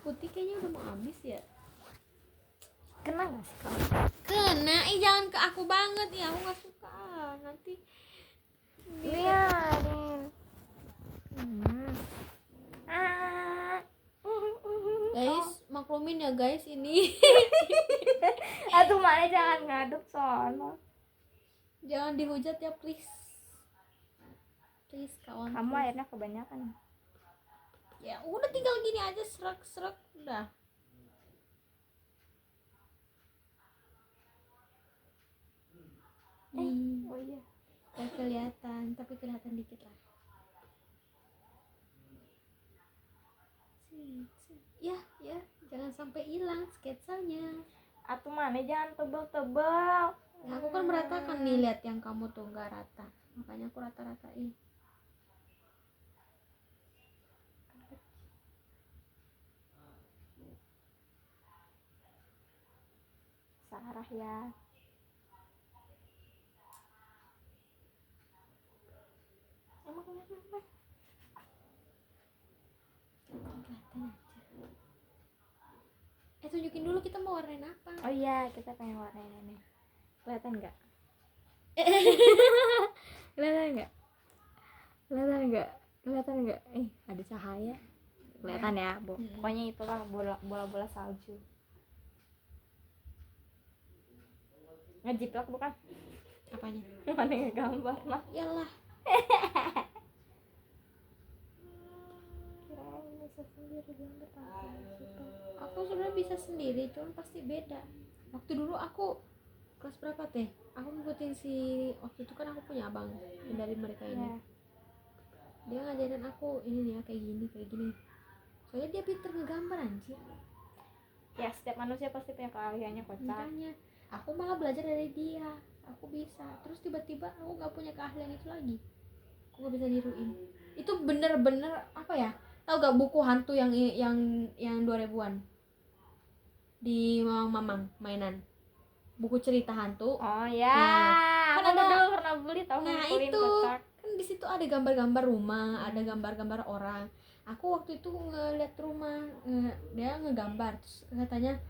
putih kayaknya udah mau habis ya. Kena nggak sih kamu? Kena, jangan ke aku banget ya, aku nggak suka. Nanti Biarin. guys, maklumin ya guys ini. Aduh, mana jangan ngaduk soalnya. Jangan dihujat ya please. Please kawan. Kamu airnya kebanyakan. Ya udah tinggal gini aja, serak udah. Oh iya. Gak kelihatan, tapi kelihatan dikit lah. Ya, jangan sampai hilang sketsanya. Atuh mana jangan tebel-tebel. Nah, aku kan meratakan nih, lihat yang kamu tuh nggak rata, makanya aku rata-ratain. Sarah ya. Emang kenapa? Kelihatan aja. Tunjukin dulu kita mau warnain apa. Oh iya, kita pengen warnain ini. Kelihatan nggak? Kelihatan nggak? Ada cahaya. Kelihatan ya, Bu. Pokoknya itulah bola-bola salju. Ngejiplak bukan? Apanya? Mana ngegambar mah? Yalah. Kirain bisa sendiri gambar gitu. Aku sebenarnya bisa sendiri, cuman pasti beda. Waktu dulu aku kelas berapa teh? Aku ngikutin si, waktu itu kan aku punya abang dari mereka ini. Dia ngajarin aku ini nih ya, kayak gini. Soalnya dia pinter ngegambar anjir. Ya, setiap manusia pasti punya keahliannya, kocak. Makanya aku malah belajar dari dia. Aku bisa. Terus tiba-tiba aku gak punya keahlian itu lagi. Aku gak bisa niruin. Itu bener-bener apa ya? Tahu gak buku hantu yang 2000-an? Di Mamang mainan. Buku cerita hantu. Oh ya. Nah, Kan ada dulu pernah beli tahu nah ngumpulin, itu kocak. kan di situ ada gambar-gambar rumah, ada gambar-gambar orang. Aku waktu itu ngeliat rumah, dia ngegambar, terus katanya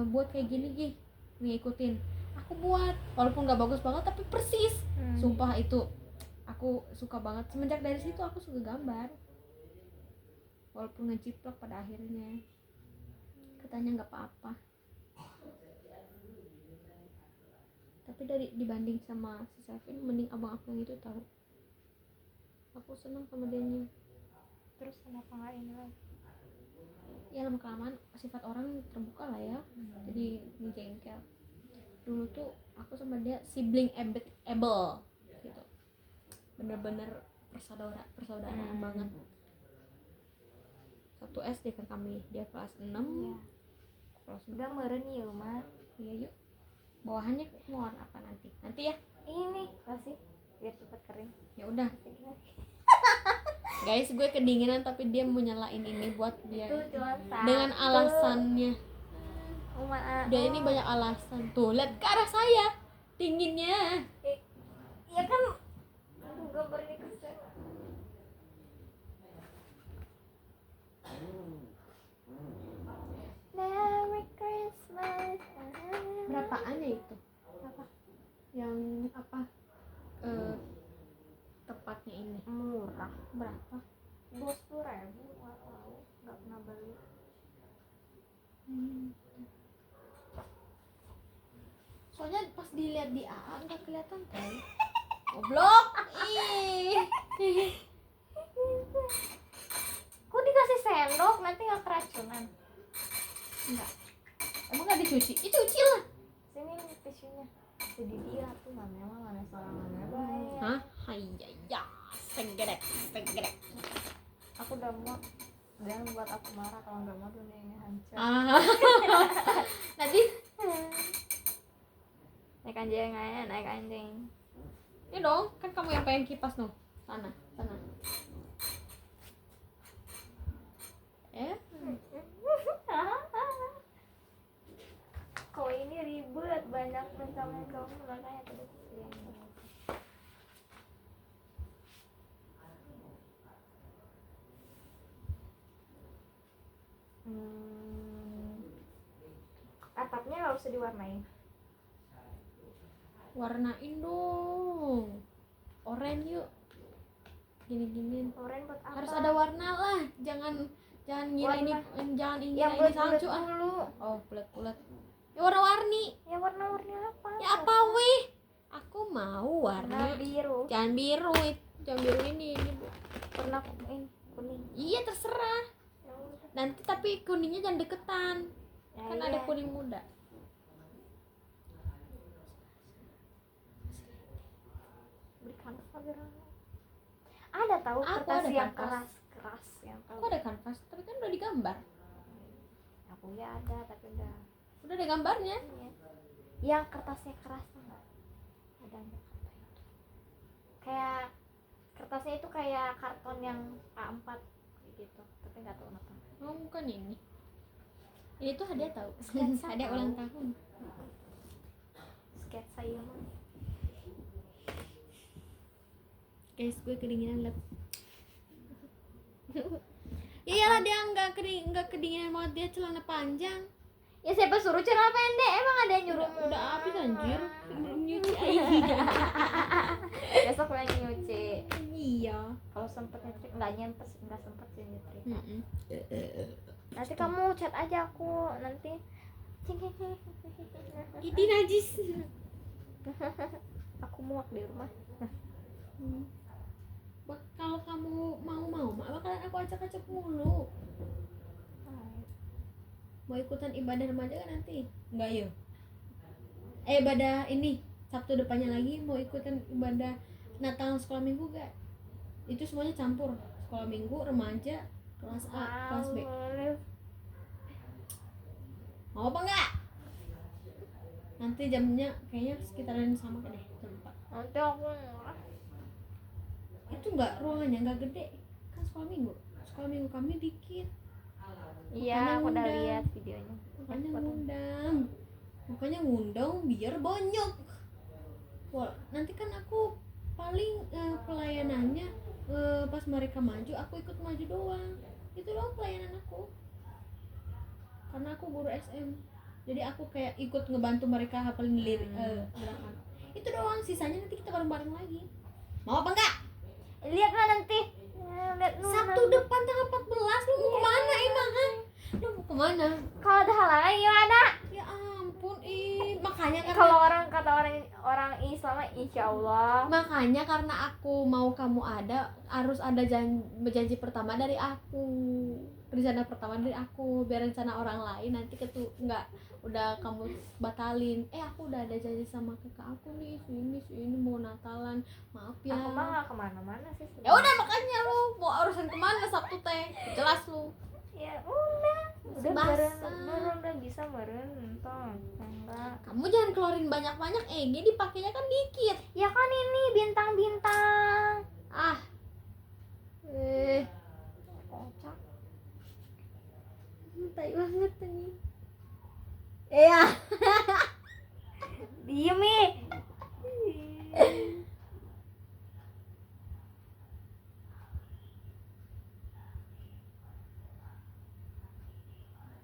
buat kayak gini gih, ngikutin. Aku buat, walaupun nggak bagus banget tapi persis. Sumpah itu aku suka banget. Semenjak dari situ aku suka gambar, walaupun ngejiplak pada akhirnya. Katanya nggak apa-apa. Tapi dibanding sama si Selvin, mending abang aku yang itu tahu. Aku senang sama dianya. Terus kenapa nggak ini lagi? Ya lama kelamaan sifat orang terbuka lah ya. Jadi ngejengkel. Dulu tuh aku sama dia sibling able gitu. Bener-bener persaudaraan banget. Satu SD kan kami, dia kelas 6. Iya. Kelas Udah meren ya rumah. Iya yuk. Bawahannya mau warna apa nanti? Nanti ya. Ini kasih biar cepat kering. Ya udah. Guys, gue kedinginan tapi dia mau nyalain ini buat dia. Dengan alasannya. Dia ini banyak alasan. Tuh, lihat ke arah saya. Dinginnya. Iya kan gambarnya kesel. Merry Christmas. Berapaannya itu? Apa? Yang apa? Tepatnya ini Murah. berapa? 20.000. Nggak tahu, nggak pernah beli. Soalnya pas dilihat di AA nggak kelihatan kan? Goblok. Kok dikasih sendok, nanti nggak keracunan? Enggak. Emang nggak dicuci? Cuci lah. Sini tisunya. Jadi dia tuh mana seorang mana baik. Hah? Hayya, segedek. Aku udah mau, jangan buat aku marah, kalau nggak mau dunia ini hancur. Nanti Naik anjing aja, naik anjing. ya dong, kan kamu yang pengen kipas no. Sana. Kok ini ribet, banyak pencapaian kamu, makanya tadi yang atapnya nggak usah diwarnain. Warnain dong. Oranye yuk. Gini-giniin. Oranye buat apa? Harus ada warna lah. Jangan ngira ini jangan yang ngira ini bulat-bulat salju ah. dulu. Oh, bulat-bulat. Ya warna-warni. Ya warna-warni apa? Ya apa weh? Aku mau Warna warna biru. jangan biru. Jangan biru ini. Warna ini kuning. Iya terserah. Ya udah. Nanti tapi kuningnya jangan deketan. Ya, Kan iya. ada kuning muda. Beli kanvas biar ada tahu Aku kertas ada yang kanvas. keras yang Aku ada kanvas, tapi kan udah digambar. aku ya ada tapi udah Udah ada gambarnya. iya. Yang kertasnya keras enggak ada enggak kayak kertasnya itu kayak karton yang A4 gitu tapi nggak tahu kenapa. Oh, bukan ini. Ini tuh hadiah tahu. Sketsa Hadiah tahu. ulang tahun. Sketsa ya mah. Guys, gue kedinginan lep. Iyalah dia nggak kedinginan banget, dia celana panjang. Ya siapa suruh celana pendek, emang ada yang nyuruh? Udah habis anjir. Nyuci Besok lagi nyuci. Iya. Kalau sempet nyetrik nggak sempet sih nyetrik. Mm-mm. Nanti kamu chat aja aku nanti. Ini najis. Aku muak di rumah. Kalau kamu mau bakalan aku acak-acak mulu. Mau ikutan ibadah remaja kan nanti? Enggak ya? Ibadah ini Sabtu depannya lagi mau ikutan ibadah Natal sekolah minggu gak? Itu semuanya campur, sekolah minggu, remaja, kelas A, kelas B. Mau apa enggak? Nanti jamnya kayaknya sekitaran sama kan deh, jam 4. Nanti aku Itu enggak, ruangannya enggak gede. Kan sekolah minggu kami dikit. iya, aku udah Undang. lihat videonya. Makanya ngundang biar banyak. Wah, nanti kan aku paling pelayanannya pas mereka maju aku ikut maju doang. Itu doang pelayanan aku. Karena aku guru SM. Jadi aku kayak ikut ngebantu mereka hafalin lirik gerakan. Itu doang, sisanya nanti kita bareng-bareng lagi. Mau apa enggak? Lihat lah nanti. Lihat Sabtu depan tanggal 14 lu mau kemana emang? Ha? Lu mau kemana? Kalau ada halangan gimana? Ya ampun, makanya Kalau karena kata orang Islam insya Allah. makanya karena aku mau kamu ada, harus ada janji pertama dari aku, rencana pertama dari aku, biar rencana orang lain nanti nggak udah kamu batalin. Aku udah ada janji sama kakak aku nih, sini mau Natalan, maaf ya. Aku mah nggak kemana-mana sih. Ya udah makanya lu mau urusan kemana Sabtu teh, jelas lu. Ya udah Basah. udah bisa meren entong enggak. Kamu jangan keluarin banyak-banyak, ini dipakainya kan dikit. Ya kan ini bintang-bintang. Kocak. Tai banget nih. Iya. Diem nih.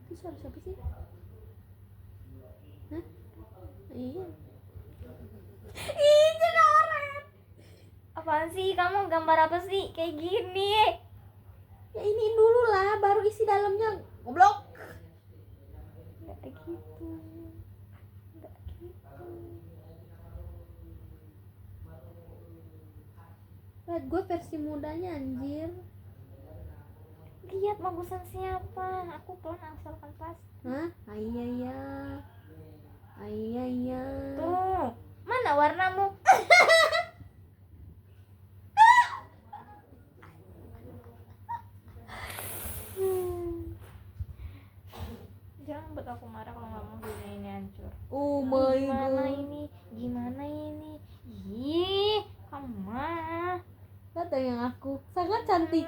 Itu suara siapa sih? Hah? Iya. Ih, jenoret. Apaan sih? Kamu gambar apa sih? Kayak gini. Ya ini dulu lah, baru isi dalamnya. Goblok. Enggak gitu. Enggak gitu. Lihat gue versi mudanya anjir. Lihat bagusan siapa? Aku pelan asalkan pas. Hah? Iya. Tuh, mana warnamu? Jangan buat aku marah kalau nggak mau dunia ini hancur. Oh my Gimana ini? Ih, kamu mah. Lihat yang aku sangat cantik.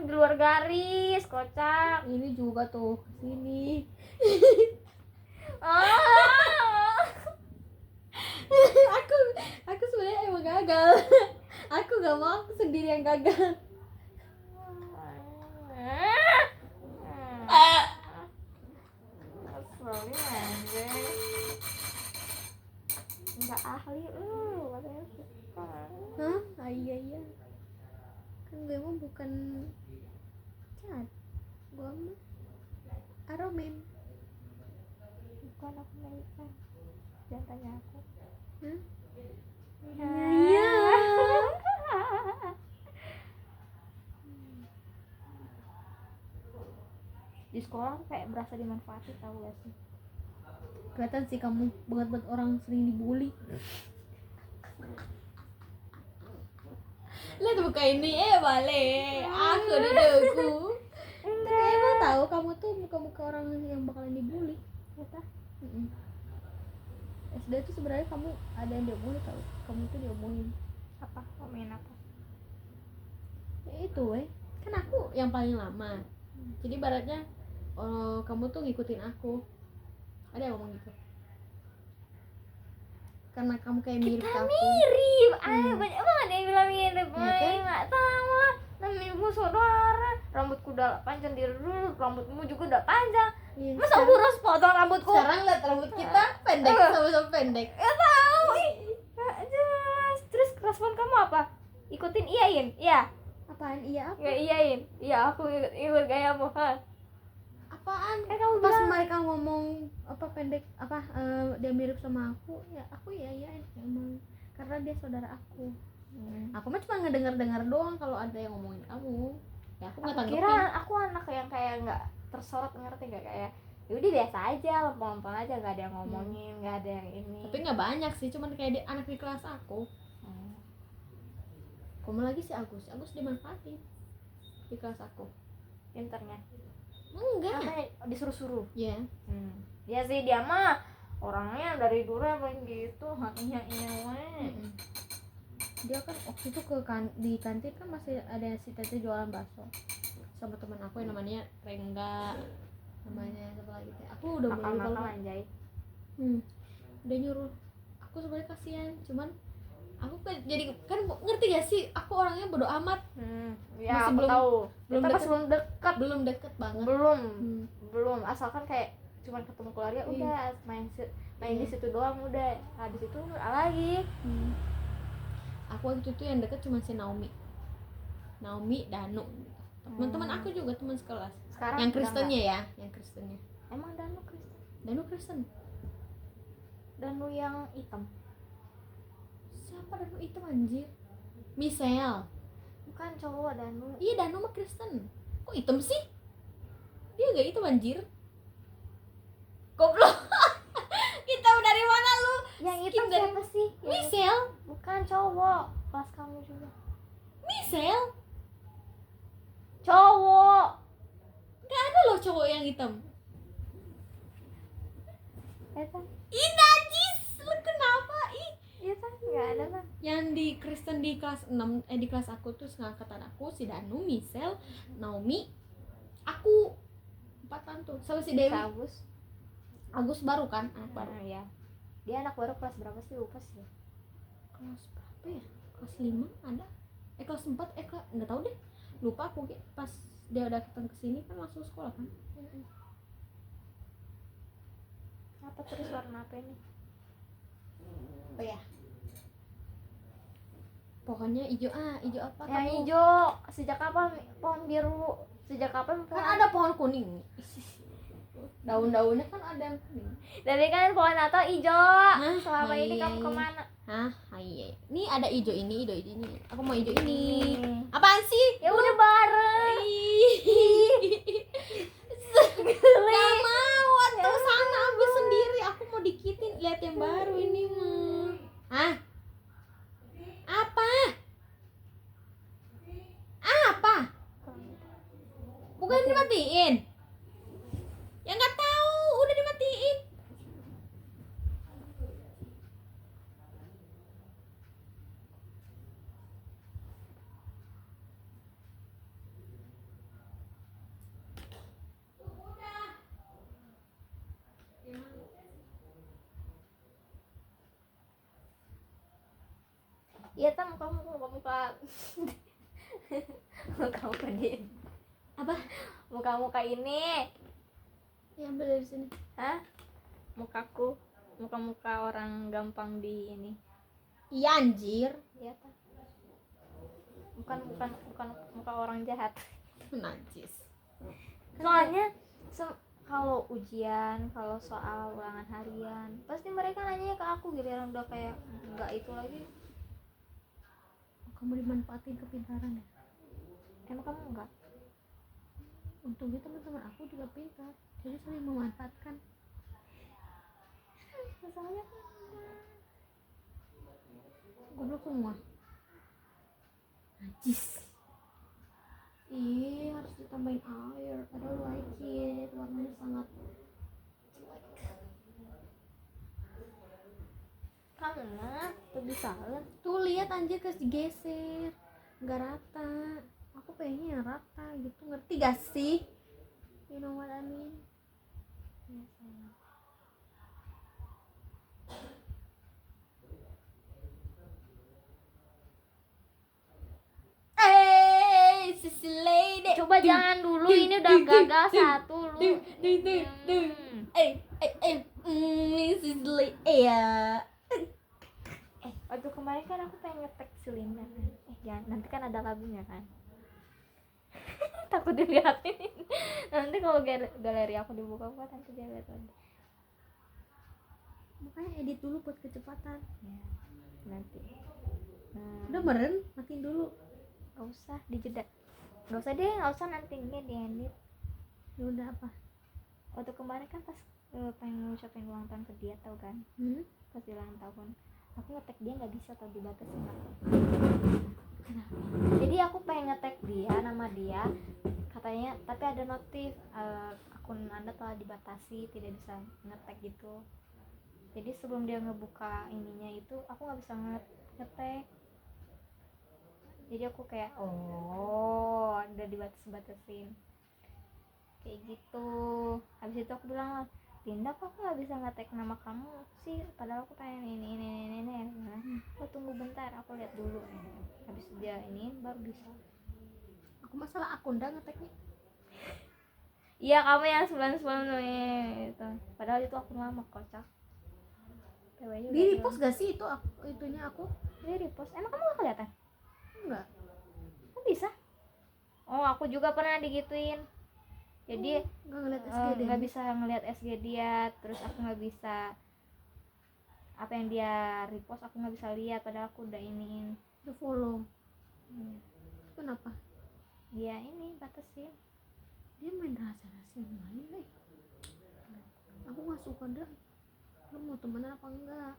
Di luar garis, kocak. Ini juga tuh sini. aku sebenarnya emang gagal. Aku gak mau aku sendiri yang gagal. Asalin aja. gue mah bukan cat, gue mah aromen. Bukan aku Amerika, jangan tanya aku. Hah? Iya. Di sekolah tuh kayak berasa dimanfaatin, tahu gak sih? Kelihatan sih kamu buat orang sering dibully. Lihat muka ini, bale aku dudukku. Tapi emang tahu kamu tuh muka orang yang bakalan dibully. Kita SD tuh sebenarnya kamu ada yang dibully, tahu? Kamu tuh diomongin. apa? Ngomongin apa? Ya itu kan aku yang paling lama. Jadi ibaratnya kamu tuh ngikutin aku. Ada yang ngomong gitu. Karena kamu kayak mirip Kita aku. mirip. Banyak banget yang bilang mirip. Ya kan? Nggak tahu lah. Namanya gue saudara. Rambutku udah panjang dari dulu. Rambutmu juga udah panjang. Iya, Masa aku harus potong rambutku? sekarang lihat rambut kita pendek, sama-sama pendek. Nggak tahu. Nggak jelas. Terus respon kamu apa? Ikutin iyain? Iya. Apaan iya apa? Nggak iyain? Iya, aku ikut gayamu. Apaan? Kamu Pas bilang. mereka ngomong apa pendek apa dia mirip sama aku, ya aku ya emang karena dia saudara aku. Aku mah cuma ngedengar doang kalau ada yang ngomongin kamu. Ya aku nggak Aku tanggepin. kira aku anak yang kayak nggak tersorot, ngerti nggak, kayak yaudah biasa aja, lempeng-lempeng aja, nggak ada yang ngomongin, nggak ada yang ini. Tapi nggak banyak sih, cuman kayak anak di kelas aku. Kamu lagi si Agus dimanfaatin di kelas aku. Pinternya Enggak. apa disuruh-suruh. Ya. Ya sih, dia mah orangnya dari dulu emang gitu, hanya Dia kan waktu itu di kantin kan masih ada si Tete jualan bakso sama teman aku yang namanya Rengga, namanya siapa lagi teh, aku udah mulai lupa. nakal-nakal anjay. Dia nyuruh aku sebenarnya kasihan, cuman aku kan jadi kan ngerti gak sih, aku orangnya bodo amat. Ya Masih aku tahu. belum Kita pas deket. belum dekat. Belum deket banget. Belum asalkan kayak cuman ketemu keluarga udah main di situ doang, udah habis itu lagi. Aku waktu itu yang deket cuma si Naomi, Danu, teman-teman aku juga teman sekelas. Sekarang Yang udah Kristennya ya, yang Kristennya. nggak? Emang Danu Kristen? Danu Kristen. Danu yang hitam? Siapa Danu itu anjir? Michelle. Bukan, cowok Danu. Iya, Danu mah Kristen. Kok hitam sih? Dia gak hitam anjir. Goblok. Hitam dari mana lu? Yang hitam siapa sih? Michelle. Bukan, cowok kelas kamu juga. Michelle. Cowok. Gak ada loh cowok yang hitam. Kan? Ih najis. Lu kenapa? Iya kan, nggak ada kan? Yang di Kristen di kelas 6 di kelas aku tuh seangkatan aku si Danu, Michelle, Naomi, aku 4 tuh sama si Dewi. Agus baru kan, anak baru. Ya. Dia anak baru kelas berapa sih, lupa sih. Kelas berapa ya? Kelas 5 ada? Kelas 4 nggak tahu deh. Lupa aku pas dia udah datang ke sini kan langsung sekolah kan. Apa terus warna apa ini? Apa ya? Pokoknya hijau apa Yang kamu? hijau. Sejak kapan pohon biru? Sejak kapan pohon? Kan ada pohon kuning. Daun-daunnya kan ada yang kuning. Dari kan pohon Natal hijau. Hah? Selama ini Iya. kamu kemana? Iya. Ini ada hijau ini. Aku mau hijau ini. Apaan sih? Ya udah bareng. Gak mau, tuh sana ambil sendiri. Aku mau dikitin. Lihat yang baru ini mah. Hah? Apa? Bukan dimatiin? Ya nggak tahu, udah dimatiin. Iya tam, muka muka ini. Apa? Muka ini. Ya ambil dari sini. Hah? Muka orang gampang di ini. Iya anjir. Iya tam. bukan muka orang jahat. Najis. Soalnya kalau ujian, kalau soal ulangan harian, pasti mereka nanya ke aku, giliran udah kayak enggak itu lagi. Kamu dimanfaatin kepintaran ya? Emang kamu enggak? Untungnya teman-teman aku juga pintar, jadi saling memanfaatkan. Masalahnya Goblok semua. Najis. Ih, harus ditambahin air. I don't like it. Warnanya sangat kamu mah lebih salah. tuh, lihat anjir, ke digeser, nggak rata. Aku pengennya yang rata gitu, ngerti gak sih? You know what I mean? Ya, sayang. Sisi lady. Coba jangan dulu, ini udah gagal satu lu. Sisi lady ya. Waktu kemarin kan aku pengen ngetek si Linda kan. Jangan, nanti kan ada lagunya kan. Takut dilihatin. Nanti kalau galeri aku dibuka-buka nanti dia lihat lagi. Makanya edit dulu buat kecepatan. Ya, nanti. Udah meren, matiin dulu. Gak usah dijeda. Gak usah deh, gak usah nanti diedit. Ya udah apa? Waktu kemarin kan pas pengen ngucapin ulang tahun ke dia, tau kan? Pas di ulang tahun aku ngetek dia nggak bisa, tau dibatasi nggak? Kenapa? Jadi aku pengen ngetek dia, nama dia, katanya tapi ada notif akun Anda telah dibatasi, tidak bisa ngetek gitu. Jadi sebelum dia ngebuka ininya itu aku nggak bisa ngetek. Jadi aku kayak udah dibatas-batasin kayak gitu. Habis itu aku bilang lah, Linda, kok aku nggak bisa ngetek nama kamu sih, padahal aku pengen ini. Oh tunggu bentar, aku lihat dulu. Habis dia ini baru bisa. Aku masalah akun dah ngeteknya. Iya, kamu yang 99 itu, padahal itu akun lama, kocak. Di repost gak sih itu itunya aku? Di repost, emang kamu gak kelihatan? Enggak. Kok bisa? Oh, aku juga pernah digituin. Jadi Nggak ngeliat SG deh. nggak bisa ngelihat SG dia, terus aku nggak bisa apa yang dia repost, aku nggak bisa lihat padahal aku udah iniin, Udah follow. Kenapa? dia ini batasin. Dia main rahasia-rahasia main deh. Aku nggak suka dah. Lu mau temenan apa enggak?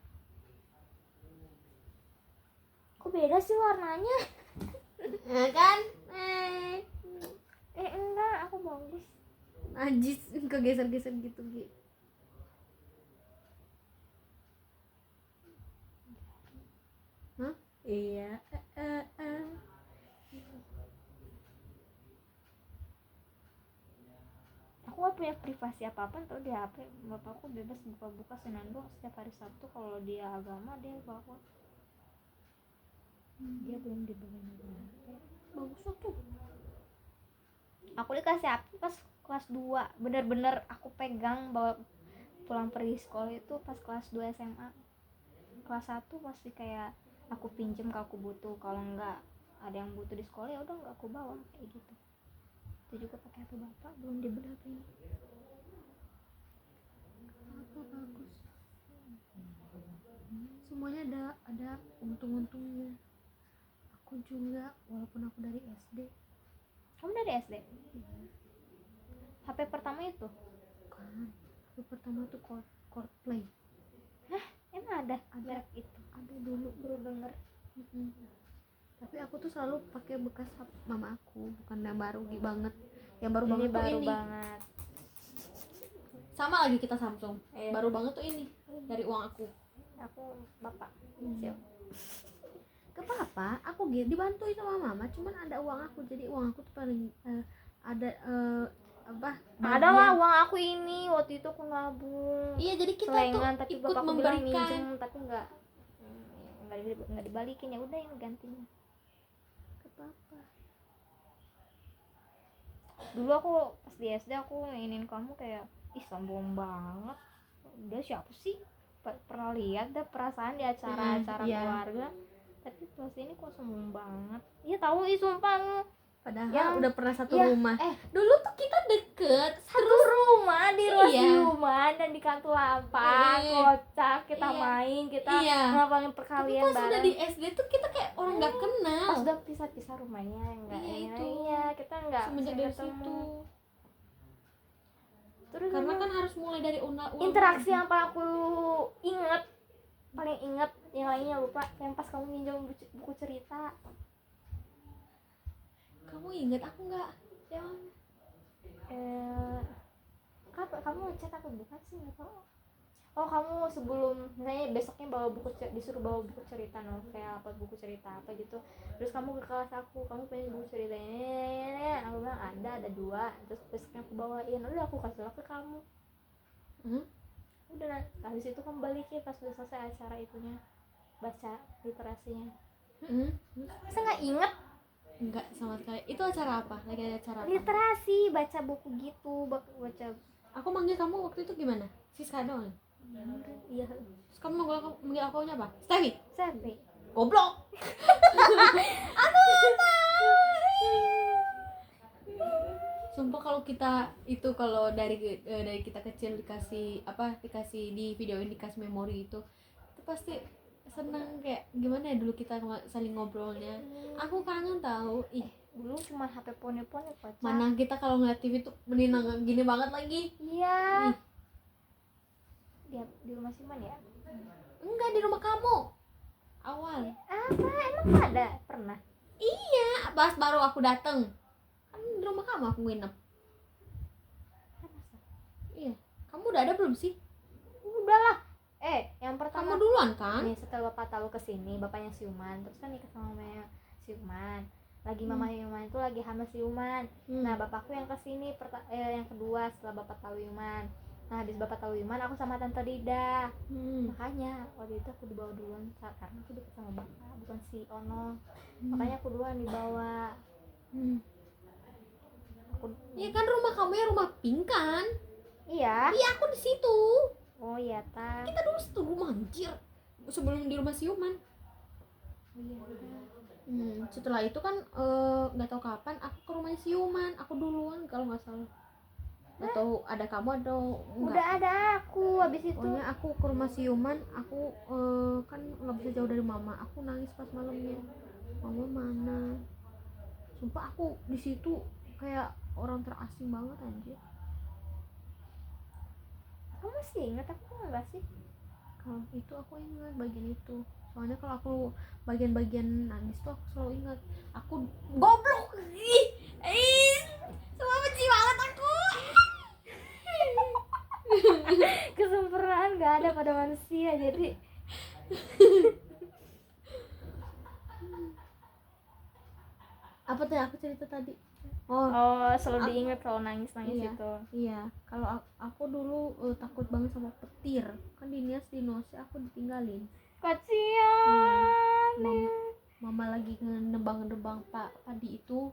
Kok beda sih warnanya? Ya kan? Enggak, aku bagus. Najis, kegeser-geser gitu Gi. Hah? Iya. Aku gak punya privasi apa-apa tuh di HP. Bapakku bebas buka-buka Senandung setiap hari Sabtu. Kalau dia agama dia bawa. Dia belum dibawain HP. Bagus tuh. Aku dikasih HP pas kelas 2. Bener-bener aku pegang bawa pulang pergi sekolah itu pas kelas 2 SMA. Kelas 1 masih kayak aku pinjem kalau aku butuh, kalau enggak ada yang butuh di sekolah ya udah enggak aku bawa kayak gitu. Itu juga pakai HP bapak, belum dibeli HP-nya. Apa bagus. Semuanya ada untung-untungnya. Aku juga, walaupun aku dari SD. Kamu dari SD? HP pertama itu? Kan, HP pertama tuh Coldplay. Hah? Emang ada merek itu? Ada dulu, Baru denger. Tapi aku tuh selalu pakai bekas mama aku, bukan yang baru banget. Yang baru banget Ini tuh baru ini. banget. Sama lagi kita Samsung. Iya. Baru banget tuh ini dari uang aku. Aku bapak. Siap. Ke papa, aku dibantuin sama mama, cuman ada uang aku, jadi uang aku tuh paling ada Ada bagian. lah uang aku ini, waktu itu aku nabung. Iya, jadi kita Selengan, tuh tapi ikut bapakku bilang memberikan. minjem tapi enggak dibalikin, ya udah yang gantinya Ke papa. dulu aku pas di SD aku nginin kamu kayak ih sombong banget, dia siapa sih, pernah lihat dah perasaan di acara-acara Iya. keluarga Tapi plus ini kok sombong banget. Iya tahu sumpah lu. Padahal Yang- udah pernah satu ya, rumah. Dulu tuh kita deket. Satu rumah di luar Iya. siuman dan di kartu lapang, kocak kita Iya. main, kita Iya. ngelakuin Tapi perkalian pas udah bareng. di SD tuh kita kayak orang nggak kenal. Pas udah pisah-pisah rumahnya enggak Iya, ya, itu. iya kita enggak Semenjak sering dari ketemu. situ. Terus Karena emang kan harus mulai dari ulang. interaksi yang paling aku inget yang lainnya lupa, yang pas kamu minjem buku cerita. Kamu inget aku nggak? Yang Kamu ngechat aku bukan sih, nggak tahu. Oh kamu sebelum misalnya besoknya disuruh bawa buku cerita novel apa buku cerita apa gitu, terus kamu ke kelas aku, kamu pengen buku cerita ini, aku bilang ada 2, terus besoknya aku bawain, udah aku kasih ke kamu. Udah habis itu kamu balikin pas udah selesai acara itunya, baca literasinya. Masa nggak inget? enggak sama sekali. Itu acara apa? Lagi ada acara apa? Literasi, baca buku gitu, baca. Aku manggil kamu waktu itu gimana? Siska dong. Iya, Terus kamu manggil aku apa? Steffi. sampai Goblok. Sumpah kalau kita itu kalau dari kita kecil dikasih di videoin dikasih memori itu pasti senang kayak gimana ya dulu kita saling ngobrolnya. Aku kangen tahu. Ih, dulu cuma HP poni-poni kocak. mana kita kalau ngeliat TV tuh menyenangkan gini banget lagi. Iya. Ih. Di rumah Siman ya? Enggak, di rumah kamu. Awal. Apa? Emang ada? Pernah? Iya, pas baru aku dateng. Kan di rumah kamu aku nginep. Iya. Kamu udah ada belum sih? Udahlah. Yang pertama Kamu duluan kan? nih setelah Bapak tahu kesini, bapaknya Siuman, terus kan nikah sama mamanya Siuman. Lagi mamanya Siuman itu lagi hamil Siuman. Nah, bapakku yang kesini yang kedua setelah Bapak tahu Siuman. Nah, habis Bapak tahu Siuman, aku sama Tante Rida. Makanya waktu itu aku dibawa duluan karena aku deket sama Bapak, bukan si Ono. Makanya aku duluan dibawa. Iya kan rumah kamu ya rumah pink kan? Iya. Iya, aku di situ. Oh iya, ta. Kita dulu satu rumah anjir. Sebelum di rumah Siuman. Iya. Setelah itu kan nggak tahu kapan aku ke rumah Siuman. Aku duluan kalau nggak salah. Nggak tahu ada kamu atau enggak. Udah ada aku habis itu. Pokoknya aku ke rumah Siuman, aku kan nggak bisa jauh dari mama. Aku nangis pas malamnya. Mama mana? Sumpah aku di situ kayak orang terasing banget anjir. Kamu masih ingat aku enggak sih? Kalau itu aku ingat bagian itu. Soalnya kalau aku bagian-bagian nangis tuh aku selalu ingat. Aku goblok. Semua benci banget aku. Kesempurnaan nggak ada pada manusia, jadi Apa tuh yang aku cerita tadi? selalu diingat kalau nangis Iya. itu. Iya, kalau aku dulu takut banget sama petir. Kan di Nias di Nose aku ditinggalin. Kasian. Mama lagi nebang padi itu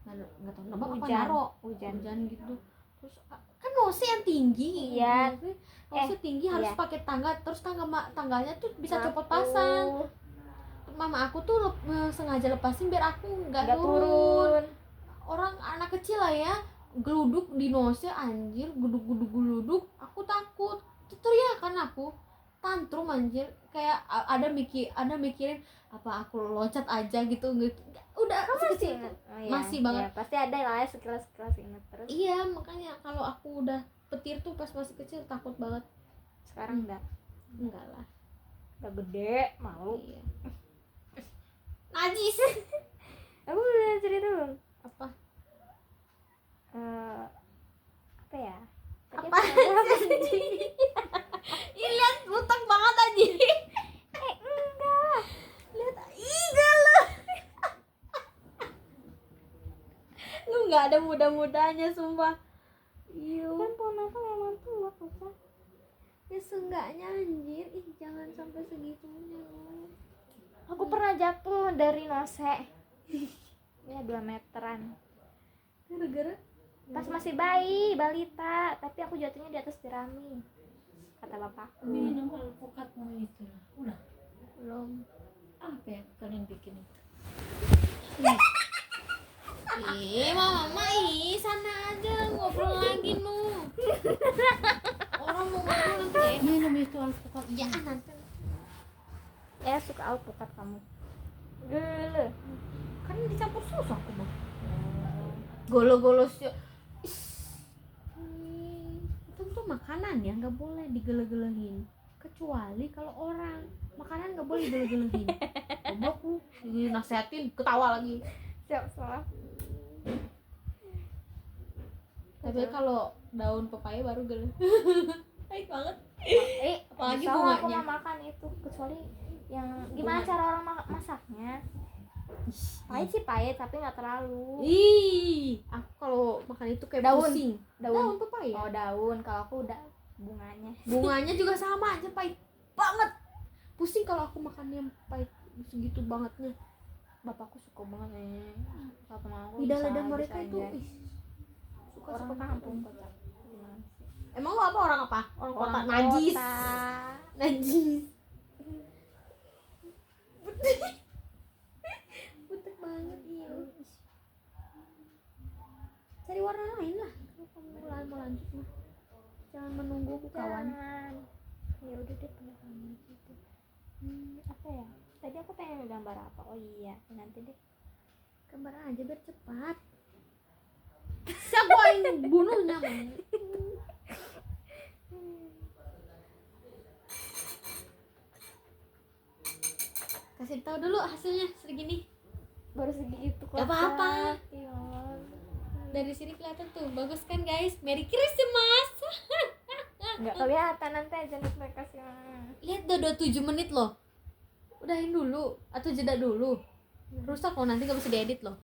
nggak tahu nebang apa Hujan. naro Hujan. gitu. Terus kan Nose yang tinggi. Iya. Nose tinggi harus iya. pakai tangga. Terus tangganya tuh bisa copot Aku pasang. Mama aku tuh sengaja lepasin biar aku nggak nggak turun. turun. Orang anak kecil lah ya, geluduk di Nose anjir, guduk, aku takut. Teriakan aku, tantrum anjir, kayak ada mikirin apa aku loncat aja gitu. Udah Kamu masih sekecil ingat? itu. Oh, iya. Masih banget. Iya, pasti ada lah ya sekilas ingat terus. Iya, makanya kalau aku udah petir tuh pas masih kecil takut banget. Sekarang Enggak lah. udah gede, malu. Iya. Najis. Aku udah cerita belum? Apa? Apa ya? Tadi Apa sih? Ih, lihat butak banget aja. Enggak. Lihat, enggak lah. Lu nggak ada muda-mudanya sumpah. Iya. Kan pohon natal emang tua kok. Ya seenggaknya anjir, jangan sampai segitunya lu. Aku pernah jatuh dari Nose. Ya 2 meteran. Gara-gara Pas masih bayi, balita, tapi aku jatuhnya di atas jerami. Kata bapakku. Minum alpukatmu itu. Udah. belum. Apa yang kalian bikin itu? Mama, sana aja ngobrol lagi nu. Orang mau ngobrol nanti minum itu alpukat. Ya nanti. Suka alpukat kamu. Gele. Kan dicampur susu aku mah. Golo-golo sih. Itu tuh makanan ya, nggak boleh digele-gelehin. Kecuali kalau orang makanan nggak boleh digele-gelehin. Goblok lu, dinasehatin ketawa lagi. Siap salah. Tapi kalau daun pepaya baru gele. Baik banget. Apalagi bisa lah aku bunganya. mau makan itu, kecuali yang gimana cara orang masaknya. Pahit sih pahit tapi nggak terlalu. Ih, aku kalau makan itu kayak Daun. pusing. Daun pepaya. Oh daun, kalau aku udah bunganya. Bunganya juga sama aja pahit banget. Pusing kalau aku makan yang pahit segitu bangetnya. Bapakku suka banget nih. Sama aku Lidah bisa- lidah mereka bisa itu aja. suka Orang suka kampung kocak. Gimana sih? Emang lu apa orang apa? Orang kota Orang najis. kota. Najis. Butek banget iya. Cari warna lain lah. Kalau kamu mau lanjut mah. Jangan menunggu kawan. Jangan. Ya udah deh punya kamu gitu. Apa ya? Tadi aku pengen gambar apa? Oh iya, nanti deh. Gambar aja biar cepat. Siapa yang bunuhnya mah? Kasih tahu dulu hasilnya segini. Baru segitu kok. Gak apa-apa. Ya. Dari sini kelihatan tuh bagus kan guys. Merry Christmas. Nggak kelihatan nanti aja mereka sih. Lihat udah 7 menit loh. Udahin dulu atau jeda dulu. Rusak loh nanti gak bisa diedit loh.